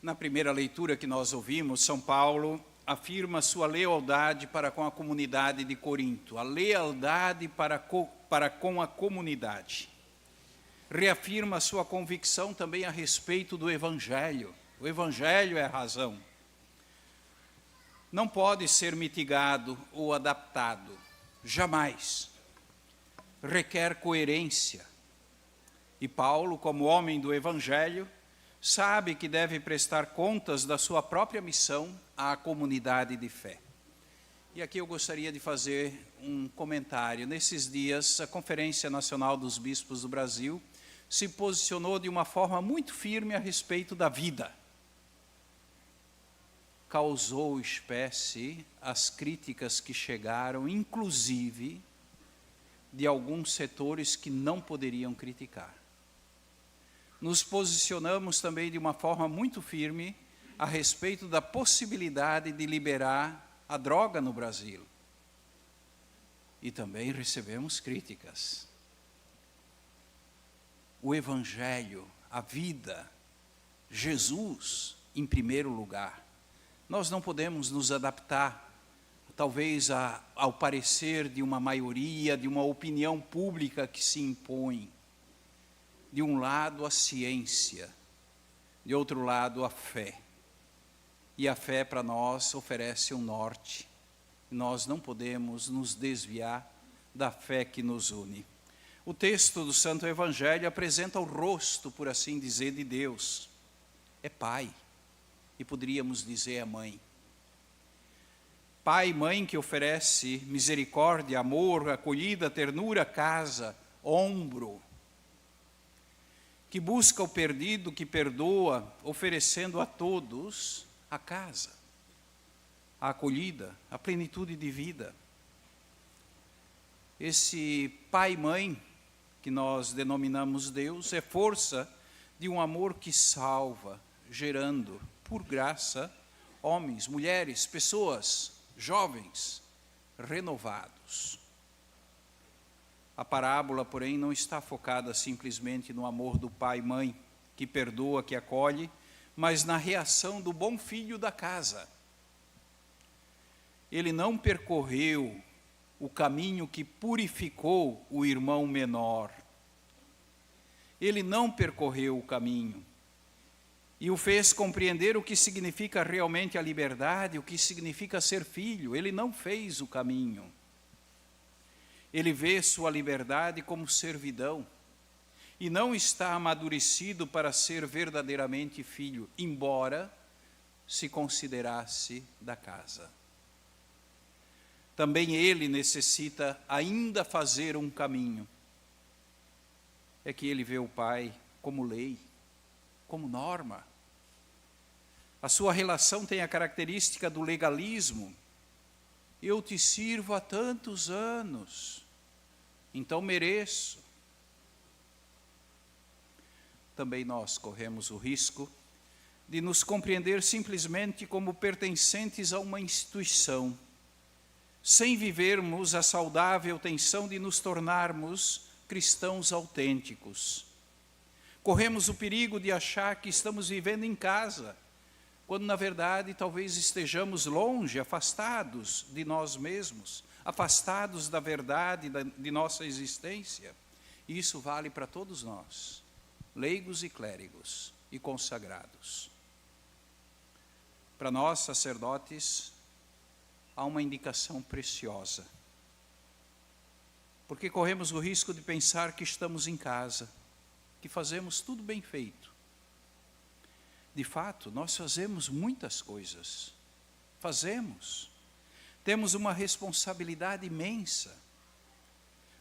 Na primeira leitura que nós ouvimos, São Paulo afirma sua lealdade para com a comunidade de Corinto, a lealdade para com a comunidade. Reafirma sua convicção também a respeito do Evangelho. O Evangelho é a razão. Não pode ser mitigado ou adaptado, jamais. Requer coerência. E Paulo, como homem do Evangelho, sabe que deve prestar contas da sua própria missão à comunidade de fé. E aqui eu gostaria de fazer um comentário. Nesses dias, a Conferência Nacional dos Bispos do Brasil se posicionou de uma forma muito firme a respeito da vida. Causou espécie as críticas que chegaram, inclusive, de alguns setores que não poderiam criticar. Nos posicionamos também de uma forma muito firme a respeito da possibilidade de liberar a droga no Brasil. E também recebemos críticas. O Evangelho, a vida, Jesus em primeiro lugar. Nós não podemos nos adaptar, talvez, ao parecer de uma maioria, de uma opinião pública que se impõe. De um lado, a ciência, de outro lado, a fé. E a fé, para nós, oferece um norte. Nós não podemos nos desviar da fé que nos une. O texto do Santo Evangelho apresenta o rosto, por assim dizer, de Deus. É Pai, e poderíamos dizer é Mãe. Pai e Mãe que oferece misericórdia, amor, acolhida, ternura, casa, ombro. Que busca o perdido, que perdoa, oferecendo a todos a casa, a acolhida, a plenitude de vida. Esse pai e mãe, que nós denominamos Deus, é força de um amor que salva, gerando, por graça, homens, mulheres, pessoas, jovens, renovados. A parábola, porém, não está focada simplesmente no amor do pai e mãe, que perdoa, que acolhe, mas na reação do bom filho da casa. Ele não percorreu o caminho que purificou o irmão menor. Ele não percorreu o caminho e o fez compreender o que significa realmente a liberdade, o que significa ser filho. Ele não fez o caminho. Ele vê sua liberdade como servidão e não está amadurecido para ser verdadeiramente filho, embora se considerasse da casa. Também ele necessita ainda fazer um caminho. É que ele vê o Pai como lei, como norma. A sua relação tem a característica do legalismo. Eu te sirvo há tantos anos, então mereço. Também nós corremos o risco de nos compreender simplesmente como pertencentes a uma instituição, sem vivermos a saudável tensão de nos tornarmos cristãos autênticos. Corremos o perigo de achar que estamos vivendo em casa, quando na verdade talvez estejamos longe, afastados de nós mesmos, afastados da verdade de nossa existência. E isso vale para todos nós, leigos e clérigos e consagrados. Para nós, sacerdotes, há uma indicação preciosa, porque corremos o risco de pensar que estamos em casa, que fazemos tudo bem feito. De fato, nós fazemos muitas coisas, temos uma responsabilidade imensa,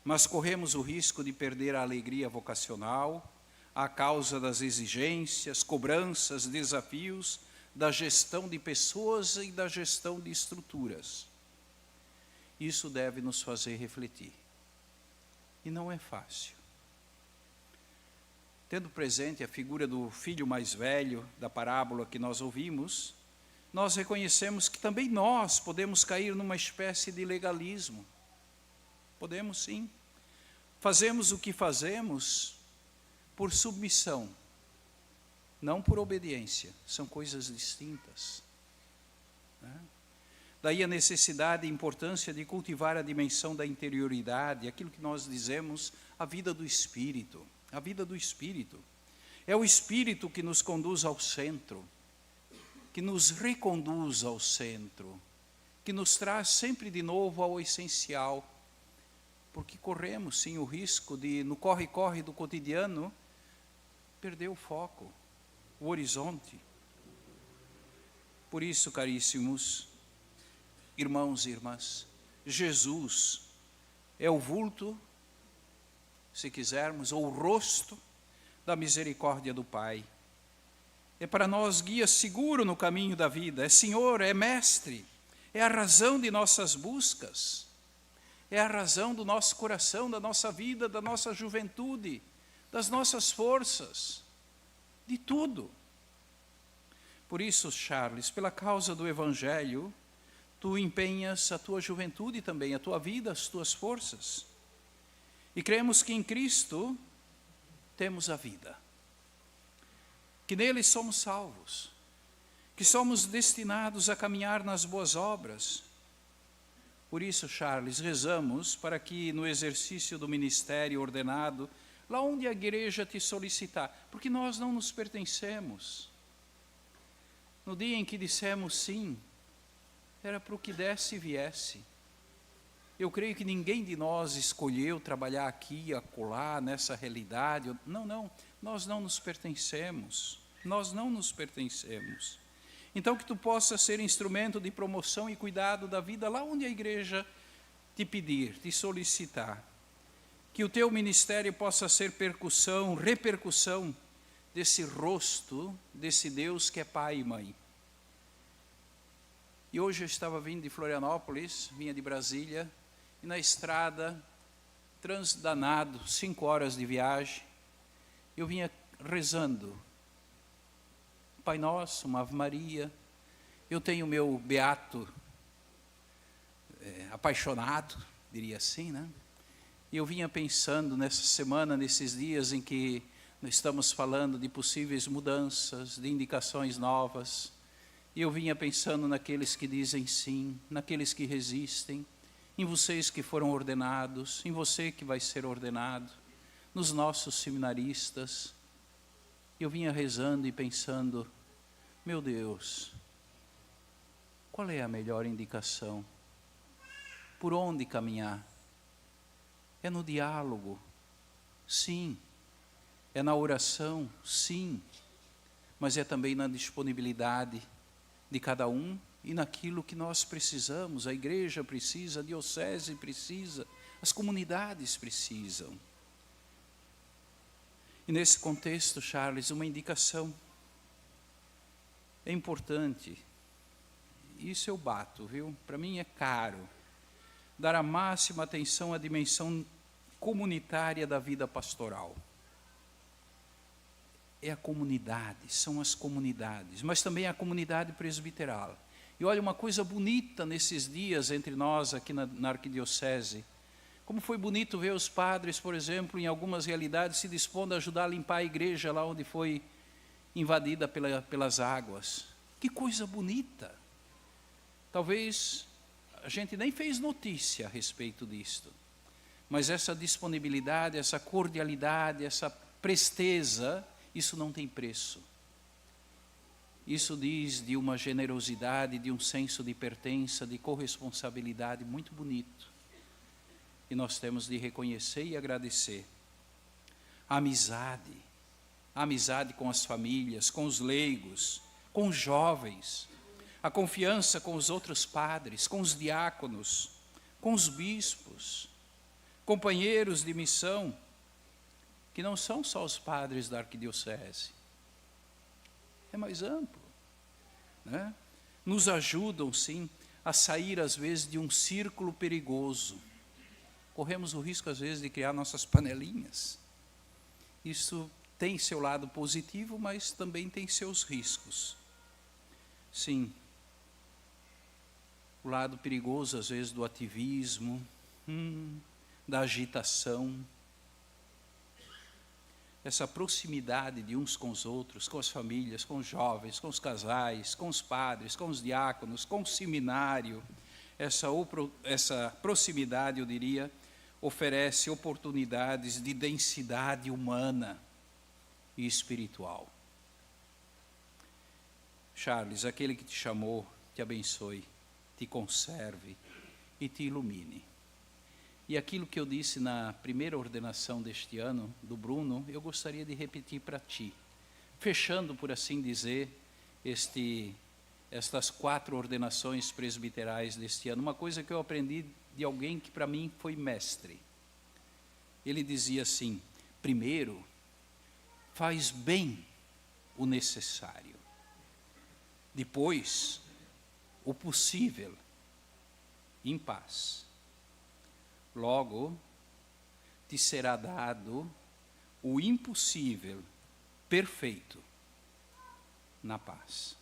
mas corremos o risco de perder a alegria vocacional, à causa das exigências, cobranças, desafios, da gestão de pessoas e da gestão de estruturas. Isso deve nos fazer refletir. E não é fácil. Tendo presente a figura do filho mais velho da parábola que nós ouvimos, nós reconhecemos que também nós podemos cair numa espécie de legalismo. Podemos sim. Fazemos o que fazemos por submissão, não por obediência, são coisas distintas, né? Daí a necessidade e importância de cultivar a dimensão da interioridade, aquilo que nós dizemos, a vida do Espírito. A vida do Espírito. É o Espírito que nos conduz ao centro, que nos reconduz ao centro, que nos traz sempre de novo ao essencial, porque corremos sim o risco de, no corre-corre do cotidiano, perder o foco, o horizonte. Por isso, caríssimos irmãos e irmãs, Jesus é o vulto, se quisermos, ou o rosto da misericórdia do Pai. É para nós guia seguro no caminho da vida, é Senhor, é Mestre, é a razão de nossas buscas, é a razão do nosso coração, da nossa vida, da nossa juventude, das nossas forças, de tudo. Por isso, Charles, pela causa do Evangelho, tu empenhas a tua juventude também, a tua vida, as tuas forças. E cremos que em Cristo temos a vida, que nele somos salvos, que somos destinados a caminhar nas boas obras. Por isso, Charles, rezamos para que no exercício do ministério ordenado, lá onde a igreja te solicitar, porque nós não nos pertencemos. No dia em que dissemos sim, era para o que desse e viesse. Eu creio que ninguém de nós escolheu trabalhar aqui, acolá, nessa realidade. Não, nós não nos pertencemos. Nós não nos pertencemos. Então que tu possas ser instrumento de promoção e cuidado da vida lá onde a igreja te pedir, te solicitar. Que o teu ministério possa ser repercussão desse rosto, desse Deus que é Pai e Mãe. E hoje eu estava vindo de Florianópolis, vinha de Brasília, e na estrada, trânsito danado, 5 horas de viagem, eu vinha rezando. Pai Nosso, uma Ave Maria, eu tenho o meu beato apaixonado, diria assim, né? E eu vinha pensando nessa semana, nesses dias em que nós estamos falando de possíveis mudanças, de indicações novas, e eu vinha pensando naqueles que dizem sim, naqueles que resistem, em vocês que foram ordenados, em você que vai ser ordenado, nos nossos seminaristas. Eu vinha rezando e pensando, meu Deus, qual é a melhor indicação? Por onde caminhar? É no diálogo? Sim. É na oração? Sim. Mas é também na disponibilidade de cada um e naquilo que nós precisamos. A igreja precisa, a diocese precisa, as comunidades precisam. E nesse contexto, Charles, uma indicação é importante. Isso eu bato, viu? Para mim é caro. Dar a máxima atenção à dimensão comunitária da vida pastoral. É a comunidade, são as comunidades, mas também a comunidade presbiteral. E olha, uma coisa bonita nesses dias entre nós aqui na arquidiocese, como foi bonito ver os padres, por exemplo, em algumas realidades, se dispondo a ajudar a limpar a igreja lá onde foi invadida pelas águas. Que coisa bonita! Talvez a gente nem fez notícia a respeito disto, mas essa disponibilidade, essa cordialidade, essa presteza, isso não tem preço. Isso diz de uma generosidade, de um senso de pertença, de corresponsabilidade muito bonito. E nós temos de reconhecer e agradecer. A amizade com as famílias, com os leigos, com os jovens, a confiança com os outros padres, com os diáconos, com os bispos, companheiros de missão, que não são só os padres da arquidiocese, é mais amplo, né? Nos ajudam, sim, a sair, às vezes, de um círculo perigoso. Corremos o risco, às vezes, de criar nossas panelinhas. Isso tem seu lado positivo, mas também tem seus riscos. Sim, o lado perigoso, às vezes, do ativismo, da agitação. essa proximidade de uns com os outros, com as famílias, com os jovens, com os casais, com os padres, com os diáconos, com o seminário. Essa proximidade, eu diria, oferece oportunidades de densidade humana e espiritual. Charles, aquele que te chamou, te abençoe, te conserve e te ilumine. E aquilo que eu disse na primeira ordenação deste ano, do Bruno, eu gostaria de repetir para ti, fechando, por assim dizer, estas 4 ordenações presbiterais deste ano. Uma coisa que eu aprendi de alguém que para mim foi mestre. Ele dizia assim: primeiro, faz bem o necessário. Depois, o possível, em paz. Logo, te será dado o impossível, perfeito, na paz.